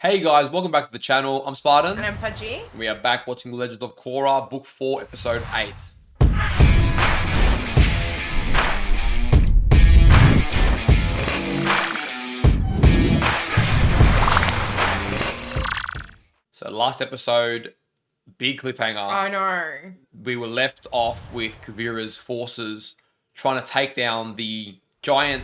Hey guys, welcome back to the channel. I'm Spartan. And I'm Pudgey. We are back watching The Legend of Korra, Book 4, Episode 8. So last episode, big cliffhanger. I know. We were left off with Kuvira's forces trying to take down the giant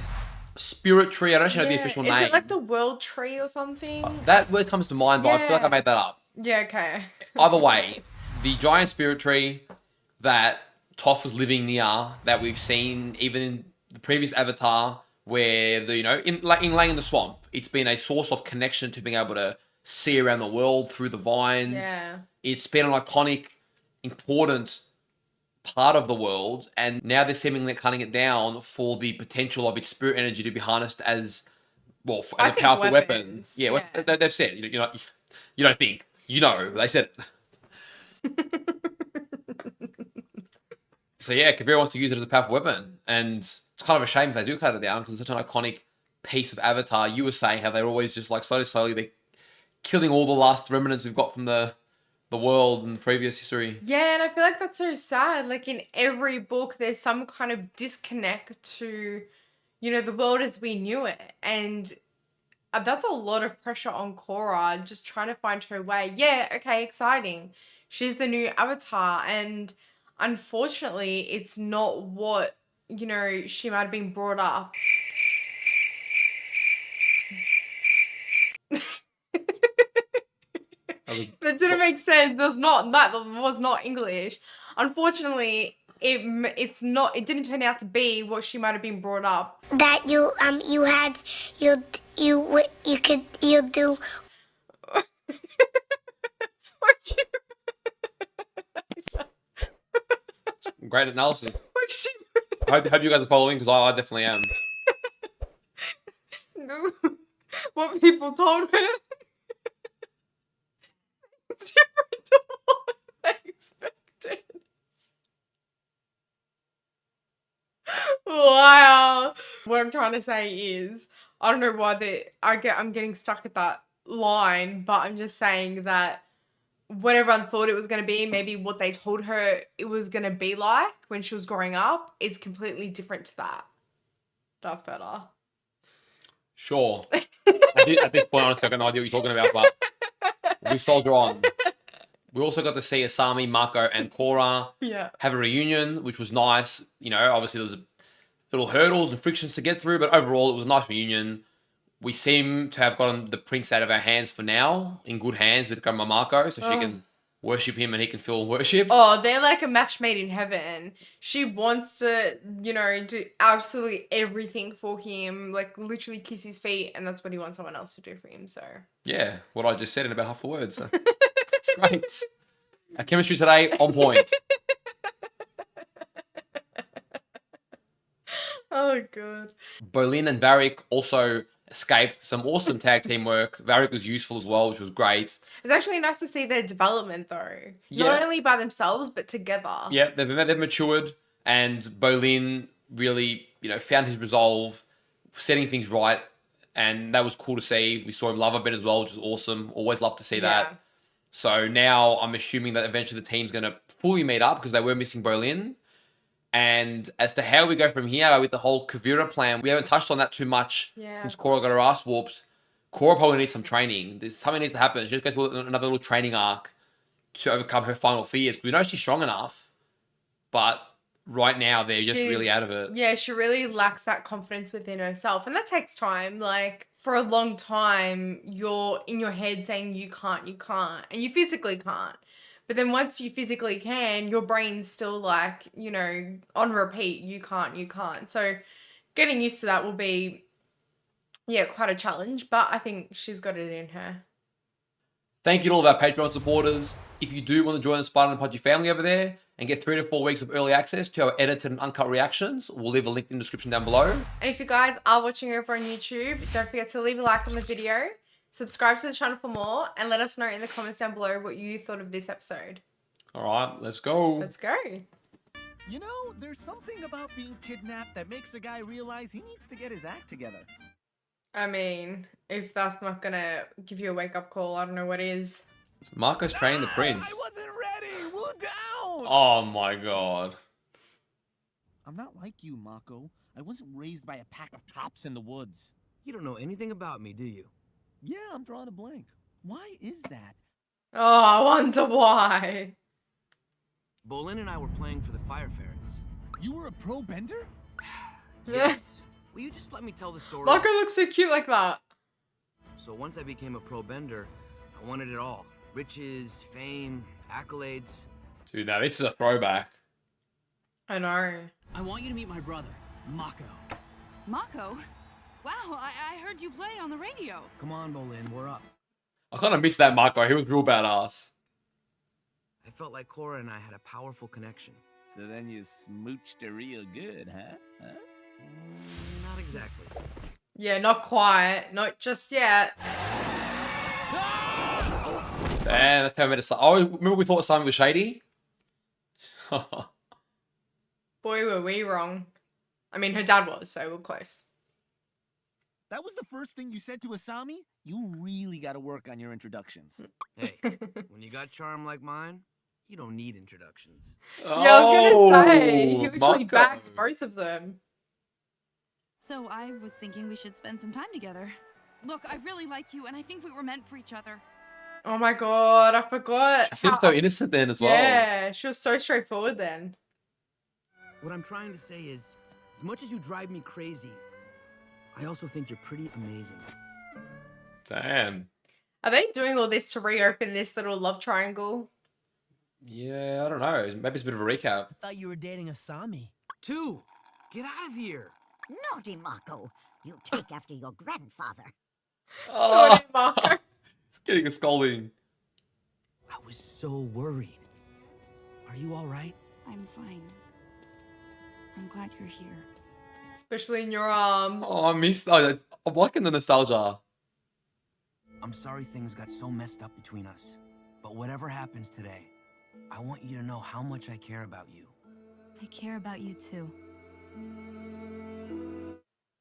spirit tree. I don't actually know the official name. Is it like the world tree or something? That word comes to mind, but I feel like I made that up. Yeah, okay. Either way, the giant spirit tree that Toph was living near, that we've seen even in the previous Avatar, where in laying in the swamp, it's been a source of connection to being able to see around the world through the vines. Yeah. It's been an iconic, important part of the world, and now they're seemingly cutting it down for the potential of its spirit energy to be harnessed as a powerful weapon. Yeah, yeah. They've said. You don't think. They said it. So yeah, Kuvira wants to use it as a powerful weapon, and it's kind of a shame if they do cut it down because it's such an iconic piece of Avatar. You were saying how they're always just like slowly they're killing all the last remnants we've got from the world and the previous history. Yeah, and I feel like that's so sad. Like in every book, there's some kind of disconnect to, the world as we knew it, and that's a lot of pressure on Korra just trying to find her way. Yeah, okay, exciting. She's the new Avatar, and unfortunately, it's not what, she might have been brought up. That didn't make sense. That was not English. Unfortunately, it's not. It didn't turn out to be what she might have been brought up. That you do. Great analysis. I hope you guys are following because I definitely am. What people told her. It's different to what they expected. Wow. What I'm trying to say is, I don't know why I'm getting stuck at that line, but I'm just saying that what everyone thought it was going to be, maybe what they told her it was going to be like when she was growing up, is completely different to that. That's better. Sure. At this point, honestly, I have no idea what you're talking about, but we soldier on. We also got to see Asami, Mako, and Korra have a reunion, which was nice. Obviously there was little hurdles and frictions to get through, but overall it was a nice reunion. We seem to have gotten the prince out of our hands for now, in good hands with Grandma Mako, so she can worship him and he can feel worship. Oh, they're like a match made in heaven. She wants to, do absolutely everything for him, like literally kiss his feet, and that's what he wants someone else to do for him, so. Yeah, what I just said in about half the words. So. It's great. Our chemistry today, on point. Oh, God. Bolin and Varric also escaped some awesome tag team work. Varric was useful as well, which was great. It's actually nice to see their development, though. Yeah. Not only by themselves, but together. Yeah, they've matured, and Bolin really, found his resolve, setting things right, and that was cool to see. We saw him love a bit as well, which is awesome. Always love to see that. So now I'm assuming that eventually the team's going to fully meet up because they were missing Bolin. And as to how we go from here with the whole Kuvira plan, we haven't touched on that too much since Korra got her ass whooped. Korra probably needs some training. Something needs to happen. She just goes through another little training arc to overcome her final fears. We know she's strong enough, but right now they're just really out of it. Yeah, she really lacks that confidence within herself. And that takes time. Like, for a long time, you're in your head saying you can't. And you physically can't. But then once you physically can, your brain's still like, on repeat, you can't. So getting used to that will be, quite a challenge. But I think she's got it in her. Thank you to all of our Patreon supporters. If you do want to join the Spartan Pudgey family over there and get 3 to 4 weeks of early access to our edited and uncut reactions, we'll leave a link in the description down below. And if you guys are watching over on YouTube, don't forget to leave a like on the video. Subscribe to the channel for more, and let us know in the comments down below what you thought of this episode. All right, let's go. Let's go. There's something about being kidnapped that makes a guy realize he needs to get his act together. I mean, if that's not gonna give you a wake-up call, I don't know what is. So Marco's training the I prince. wasn't ready. Woo down. Oh my god. I'm not like you, Mako. I wasn't raised by a pack of tops in the woods. You don't know anything about me, do you? Yeah, I'm drawing a blank. Why is that? Oh, I wonder why. Bolin and I were playing for the Fire Ferrets. You were a pro bender? Yes. Will you just let me tell the story? Marco looks so cute like that. So once I became a pro bender, I wanted it all. Riches, fame, accolades. Dude, now this is a throwback. I know. I want you to meet my brother, Mako. Mako? Wow, I heard you play on the radio. Come on, Bolin, we're up. I kind of missed that Marco. He was real badass. I felt like Korra and I had a powerful connection. So then you smooched her real good, huh? Not exactly. Yeah, not quite. Not just yet. Damn, that's how I made it. Oh, remember we thought Simon was shady? Boy, were we wrong. I mean, her dad was, so we're close. That was the first thing you said to Asami? You really gotta work on your introductions. Hey, when you got charm like mine, you don't need introductions. Yeah, I was gonna say, he literally Marco. backed both of them. So I was thinking we should spend some time together. Look, I really like you, and I think we were meant for each other. Oh my god, I forgot. She seemed so innocent then as well. Yeah, she was so straightforward then. What I'm trying to say is, as much as you drive me crazy, I also think you're pretty amazing. Damn. Are they doing all this to reopen this little love triangle? Yeah, I don't know. Maybe it's a bit of a recap. I thought you were dating Asami. Two, get out of here. Naughty Mako, you take after your grandfather. Oh, Naughty Marco. it's getting a scolding. I was so worried. Are you all right? I'm fine. I'm glad you're here. Especially in your arms. Oh, I missed. I'm liking the nostalgia. I'm sorry things got so messed up between us. But whatever happens today, I want you to know how much I care about you. I care about you too.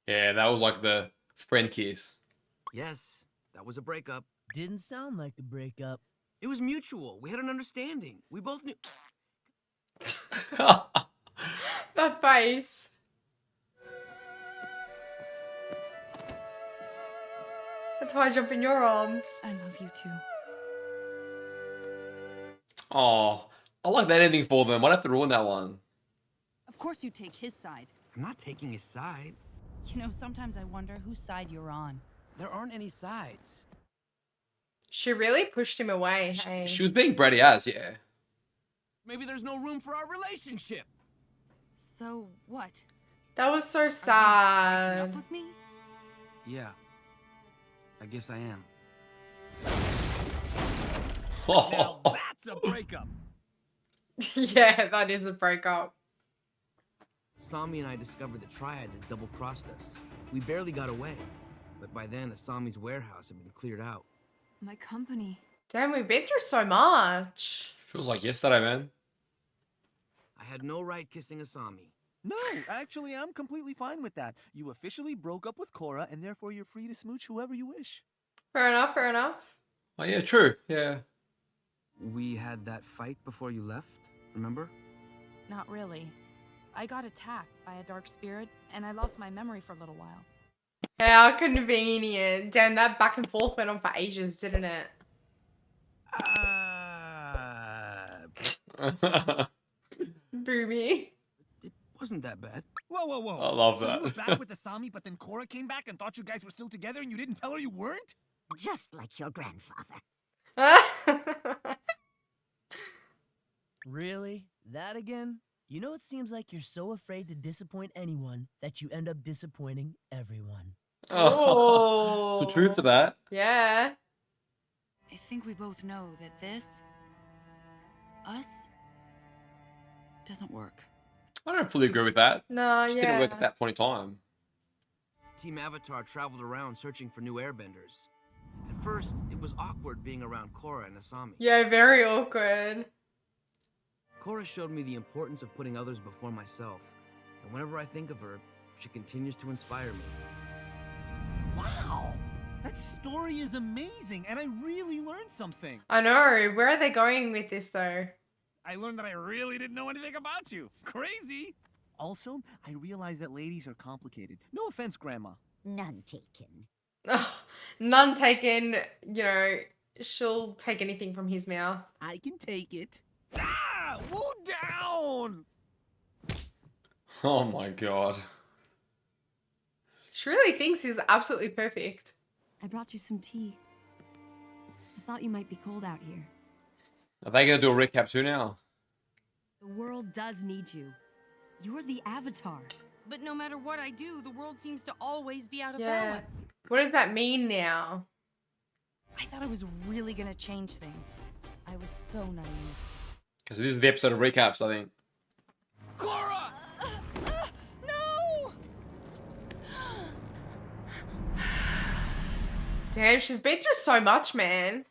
Yeah, that was like the friend kiss. Yes, that was a breakup. Didn't sound like a breakup. It was mutual. We had an understanding. We both knew. That face. That's why I jump in your arms. I love you too. Oh, I like that ending for them. Why'd I have to ruin that one? Of course you take his side. I'm not taking his side. You know, sometimes I wonder whose side you're on. There aren't any sides. She really pushed him away. Hey. She was being bratty as, yeah. Maybe there's no room for our relationship. So what? That was so Are you breaking sad. up with me? Yeah, I guess I am. Now that's a breakup. Yeah, that is a breakup. Asami and I discovered the Triads had double-crossed us. We barely got away. But by then, Asami's warehouse had been cleared out. My company. Damn, we've been through so much. Feels like yesterday, man. I had no right kissing Asami. No, actually, I'm completely fine with that. You officially broke up with Korra, and therefore you're free to smooch whoever you wish. Fair enough, fair enough. Oh, yeah, true. Yeah. We had that fight before you left, remember? Not really. I got attacked by a dark spirit, and I lost my memory for a little while. How convenient. Damn, that back and forth went on for ages, didn't it? Boomy. It wasn't that bad. Whoa. I love So that. you were back with Asami, but then Korra came back and thought you guys were still together and you didn't tell her you weren't? Just like your grandfather. Really? That again? You know, it seems like you're so afraid to disappoint anyone that you end up disappointing everyone. Oh, some truth to that. Yeah. I think we both know that this, us, doesn't work. I don't fully agree with that. No, Just yeah. didn't work at that point in time. Team Avatar traveled around searching for new airbenders. At first, it was awkward being around Korra and Asami. Yeah, very awkward. Korra showed me the importance of putting others before myself, and whenever I think of her, she continues to inspire me. Wow. That story is amazing, and I really learned something. I know. Where are they going with this, though? I learned that I really didn't know anything about you. Crazy. Also, I realized that ladies are complicated. No offense, Grandma. None taken. Ugh, none taken. You know, she'll take anything from his mouth. I can take it. Ah! Woo down! Oh my god. She really thinks he's absolutely perfect. I brought you some tea. I thought you might be cold out here. Are they going to do a recap too now? The world does need you. You're the Avatar. But no matter what I do, the world seems to always be out of balance. What does that mean now? I thought I was really gonna change things. I was so naive. Because this is the episode of recaps, I think. Korra! No! Damn, she's been through so much, man.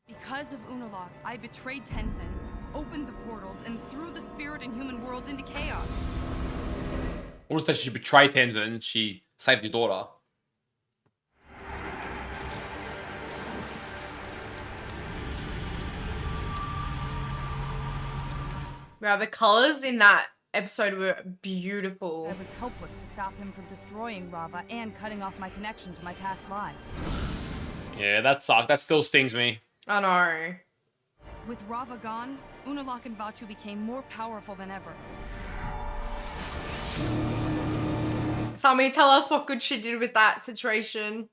Because of Unalaq, I betrayed Tenzin, opened the portals, and threw the spirit and human worlds into chaos. Almost that she betrayed Tenzin, she saved his daughter. Wow, the colors in that episode were beautiful. I was helpless to stop him from destroying Rava and cutting off my connection to my past lives. Yeah, that sucked. That still stings me. I know. With Rava gone, Unalaq and Vachu became more powerful than ever. Sami, tell us what good she did with that situation.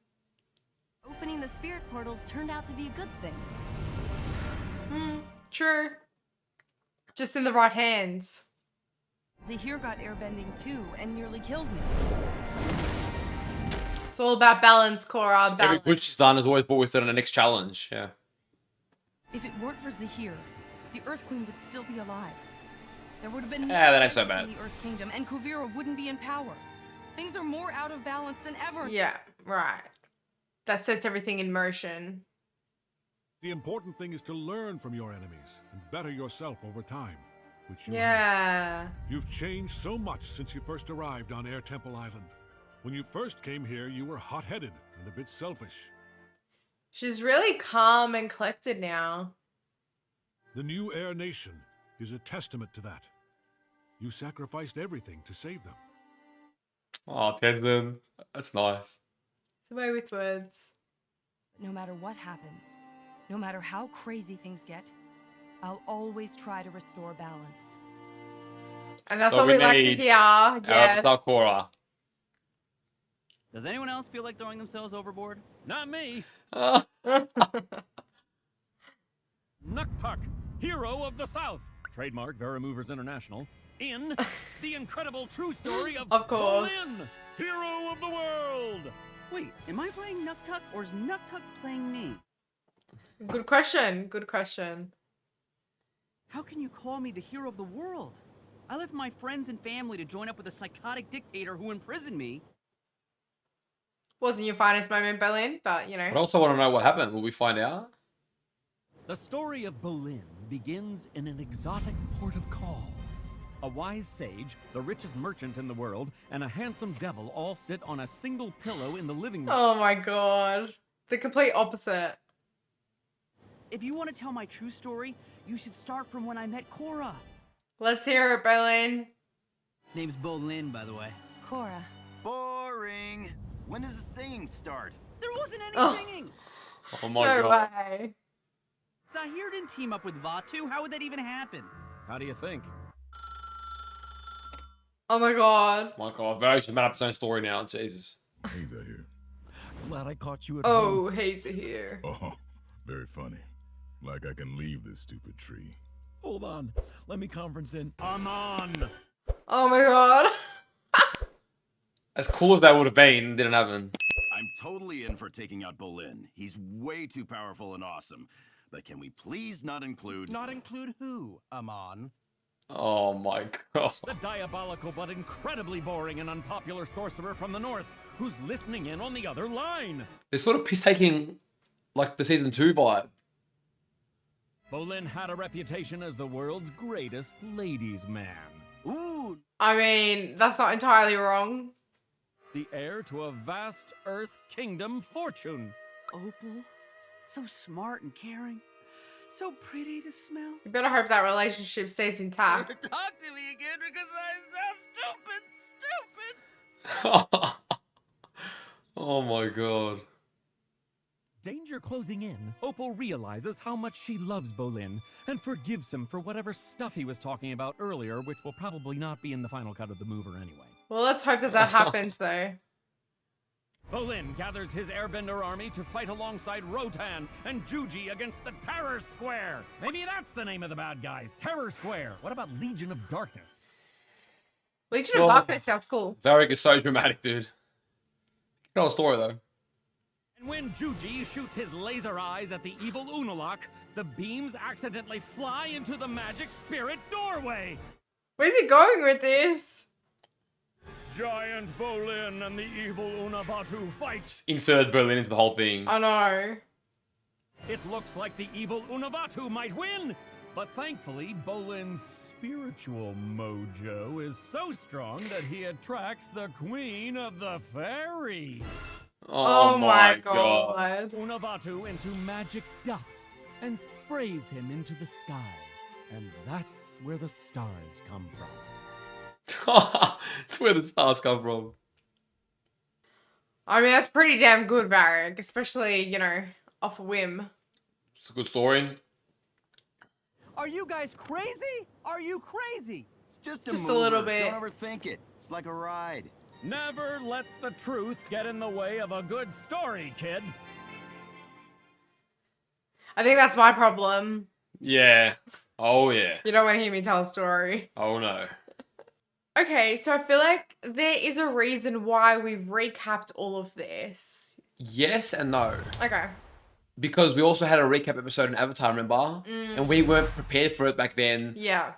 Opening the spirit portals turned out to be a good thing. True. Just in the right hands. Zahir got airbending too and nearly killed me. It's all about balance, Korra. Every Balance. good she's done is always brought with it on the next challenge. Yeah. If it weren't for Zahir, the Earth Queen would still be alive. There would have been that ain't so crisis bad. in the Earth Kingdom, and Kuvira wouldn't be in power. Things are more out of balance than ever. Yeah, right. That sets everything in motion. The important thing is to learn from your enemies and better yourself over time, which you have. Yeah. You've changed so much since you first arrived on Air Temple Island. When you first came here, you were hot-headed and a bit selfish. She's really calm and collected now. The new Air Nation is a testament to that. You sacrificed everything to save them. Oh, Tenzin. That's nice. It's a way with words. No matter what happens, no matter how crazy things get, I'll always try to restore balance. And that's So what we we like to need hear. Yes. Avatar Korra. Does anyone else feel like throwing themselves overboard? Not me. Nuktuk, hero of the South. Trademark Vera Movers International. In the incredible true story of course. Bolin, hero of the world. Wait, am I playing Nuktuk or is Nuktuk playing me? Good question. Good question. How can you call me the hero of the world? I left my friends and family to join up with a psychotic dictator who imprisoned me. Wasn't your finest moment, Berlin, but you know. But I also want to know what happened. Will we find out? The story of Bolin begins in an exotic port of call. A wise sage, the richest merchant in the world, and a handsome devil all sit on a single pillow in the living room. Oh my god. The complete opposite. If you want to tell my true story, you should start from when I met Korra. Let's hear it, Berlin. Name's Bolin, by the way. Korra. Boring. When does the singing start? There wasn't any singing! Oh my No god. way. Zahir didn't team up with Vaatu. How would that even happen? How do you think? Oh my god. My god. Very should made up his own story now. Jesus. Hey, Zahir. Glad I caught you at Oh, home. he's here. Oh, very funny. Like I can leave this stupid tree. Hold on. Let me conference in. I'm on. Oh my god. As cool as that would have been, didn't happen. I'm totally in for taking out Bolin. He's way too powerful and awesome. But can we please not include... Not include who, Amon? Oh my god. The diabolical but incredibly boring and unpopular sorcerer from the north, who's listening in on the other line. They're sort of piss-taking, like, the Season 2 vibe. Bolin had a reputation as the world's greatest ladies' man. Ooh. I mean, that's not entirely wrong. the heir to a vast Earth Kingdom fortune. Opal, so smart and caring, so pretty to smell. You better hope that relationship stays intact. Talk to me again because I'm so stupid. Oh my god. Danger closing in, Opal realizes how much she loves Bolin and forgives him for whatever stuff he was talking about earlier, which will probably not be in the final cut of the mover anyway. Well, let's hope that happens, though. Bolin gathers his airbender army to fight alongside Rotan and Juji against the Terror Square. Maybe that's the name of the bad guys, Terror Square. What about Legion of Darkness? Legion of Darkness sounds cool. Varric is so dramatic, dude. Tell a story, though. And when Juji shoots his laser eyes at the evil Unalak, the beams accidentally fly into the magic spirit doorway. Where's he going with this? Giant Bolin and the evil Unavatu fight. Inserted Berlin into the whole thing. I know. It looks like the evil Unavatu might win, but thankfully Bolin's spiritual mojo is so strong that he attracts the Queen of the Fairies. Oh my god. Unavatu into magic dust and sprays him into the sky. And that's where the stars come from. It's where the stars come from. I mean, that's pretty damn good, Varric. Especially, you know, off a whim. It's a good story. Are you guys crazy? Are you crazy? It's just a little bit. Don't overthink it. It's like a ride. Never let the truth get in the way of a good story, kid. I think that's my problem. Yeah. Oh, yeah. You don't want to hear me tell a story. Oh, no. Okay, so I feel like there is a reason why we've recapped all of this. Yes and no. Okay. Because we also had a recap episode in Avatar, remember? And we weren't prepared for it back then. Yeah.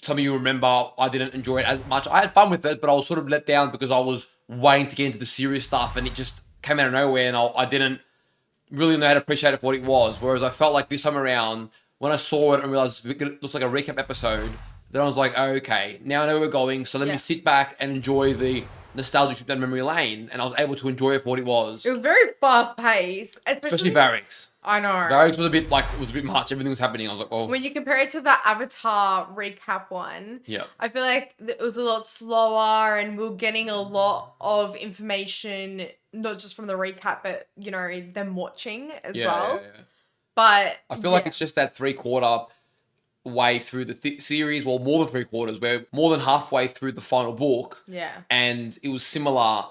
Some of you remember I didn't enjoy it as much. I had fun with it, but I was sort of let down because I was waiting to get into the serious stuff and it just came out of nowhere and I didn't really know how to appreciate it for what it was. Whereas I felt like this time around, when I saw it and realized it looks like a recap episode, then I was like, oh, okay, now I know where we're going, so let me sit back and enjoy the nostalgia trip down memory lane. And I was able to enjoy it for what it was. It was very fast paced. Especially Varric's. I know. Varric's was a bit much. Everything was happening. I was like, oh. When you compare it to the Avatar recap one, Yeah. I feel like it was a lot slower and we were getting a lot of information, not just from the recap, but, you know, them watching as well. Yeah. But I feel like it's just that 3/4 way through the series, well, more than 3/4. We're more than halfway through the final book. Yeah. And it was similar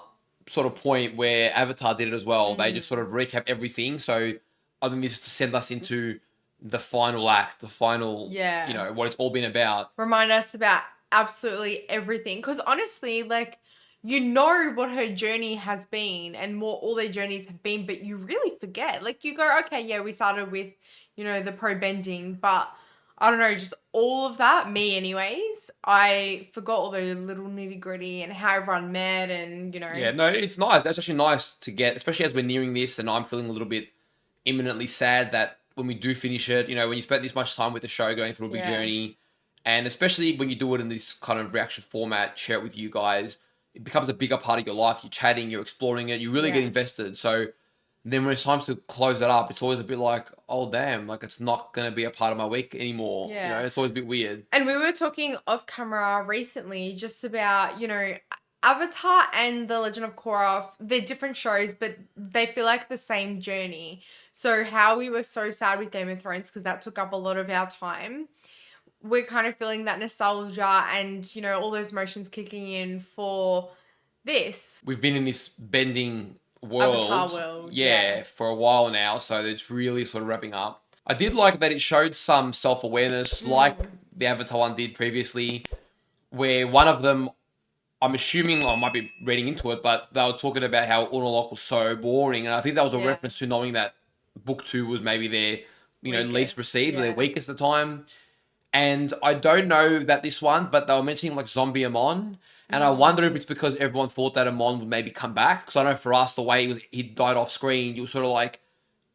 sort of point where Avatar did it as well. They just sort of recap everything. So I think this is to send us into the final act, the final, you know, what it's all been about. Remind us about absolutely everything. Because honestly, like, you know what her journey has been and what all their journeys have been, but you really forget. Like, you go, okay, yeah, we started with, you know, the pro bending, but I don't know, just all of that, me anyways, I forgot all the little nitty gritty and how everyone met and, you know. Yeah, no, it's nice. That's actually nice to get, especially as we're nearing this and I'm feeling a little bit imminently sad that when we do finish it, you know, when you spend this much time with the show going through a big journey, and especially when you do it in this kind of reaction format, share it with you guys, it becomes a bigger part of your life. You're chatting, you're exploring it, you really get invested. So then when it's time to close it up, it's always a bit like, oh, damn, like it's not going to be a part of my week anymore. Yeah. You know, it's always a bit weird. And we were talking off camera recently just about, you know, Avatar and The Legend of Korra, they're different shows, but they feel like the same journey. So how we were so sad with Game of Thrones because that took up a lot of our time, we're kind of feeling that nostalgia and, you know, all those emotions kicking in for this. We've been in this bending world, Avatar world, for a while now, so it's really sort of wrapping up. I did like that it showed some self-awareness like the Avatar one did previously, where one of them, I'm assuming, I might be reading into it, but they were talking about how Unalak was so boring, and I think that was a reference to knowing that book 2 was maybe their, you know, least received, their weakest at the time. And I don't know that this one, but they were mentioning like Zombie Amon, and I wonder if it's because everyone thought that Amon would maybe come back, because I know for us, the way he died off screen, you were sort of like,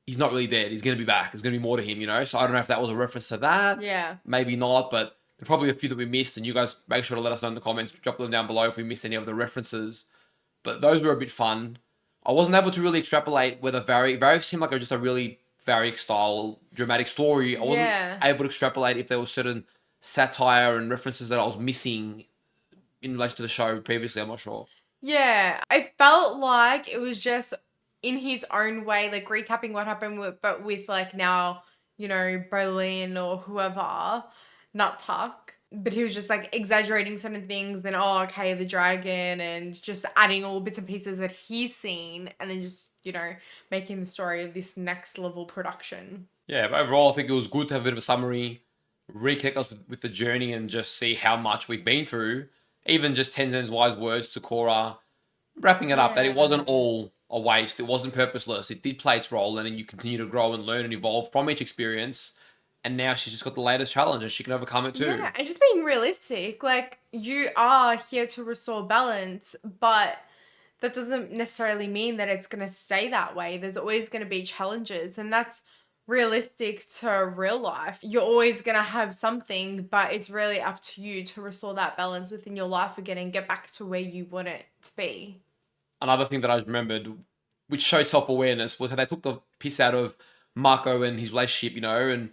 he's not really dead, he's going to be back, there's going to be more to him, you know? So I don't know if that was a reference to that. Yeah. Maybe not, but there are probably a few that we missed, and you guys make sure to let us know in the comments, drop them down below if we missed any of the references. but those were a bit fun. I wasn't able to really extrapolate whether Varric seemed like just a really Varric style dramatic story. I wasn't able to extrapolate if there was certain satire and references that I was missing in relation to the show previously. I'm not sure. Yeah, I felt like it was just in his own way, like recapping what happened, but with like now, you know, Bolin or whoever, not Tuck. But he was just like exaggerating certain things, then, oh, okay, the dragon, and just adding all bits and pieces that he's seen, and then just, you know, making the story this next level production. Yeah, but overall, I think it was good to have a bit of a summary, reconnect us with the journey, and just see how much we've been through. Even just Tenzin's wise words to Korra, wrapping it up that it wasn't all a waste, it wasn't purposeless, it did play its role, and then you continue to grow and learn and evolve from each experience. And now she's just got the latest challenge and she can overcome it too. Yeah, and just being realistic. Like, you are here to restore balance, but that doesn't necessarily mean that it's going to stay that way. There's always going to be challenges, and that's realistic to real life. You're always going to have something, but it's really up to you to restore that balance within your life again and get back to where you want it to be. Another thing that I remembered, which showed self-awareness, was how they took the piss out of Marco and his relationship, you know, and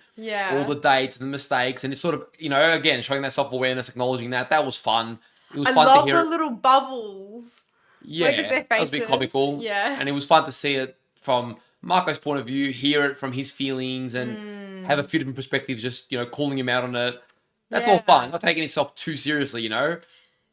all the dates and the mistakes, and it's sort of, you know, again, showing that self-awareness, acknowledging that was fun. It was fun to hear. I love the little bubbles. Yeah, like, at their faces. That was a bit comical. Yeah. And it was fun to see it from Marco's point of view, hear it from his feelings, and have a few different perspectives, just, you know, calling him out on it. That's all fun, not taking itself too seriously, you know?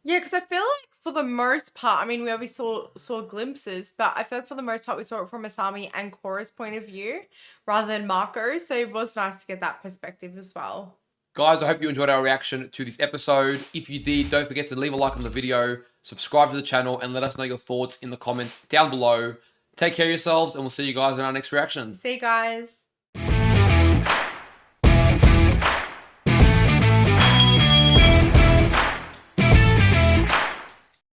Yeah, because I feel like for the most part, I mean, we obviously saw glimpses, but I feel like for the most part, we saw it from Asami and Korra's point of view rather than Marco's. So it was nice to get that perspective as well. Guys, I hope you enjoyed our reaction to this episode. If you did, don't forget to leave a like on the video, subscribe to the channel, and let us know your thoughts in the comments down below. Take care of yourselves, and we'll see you guys in our next reaction. See you guys.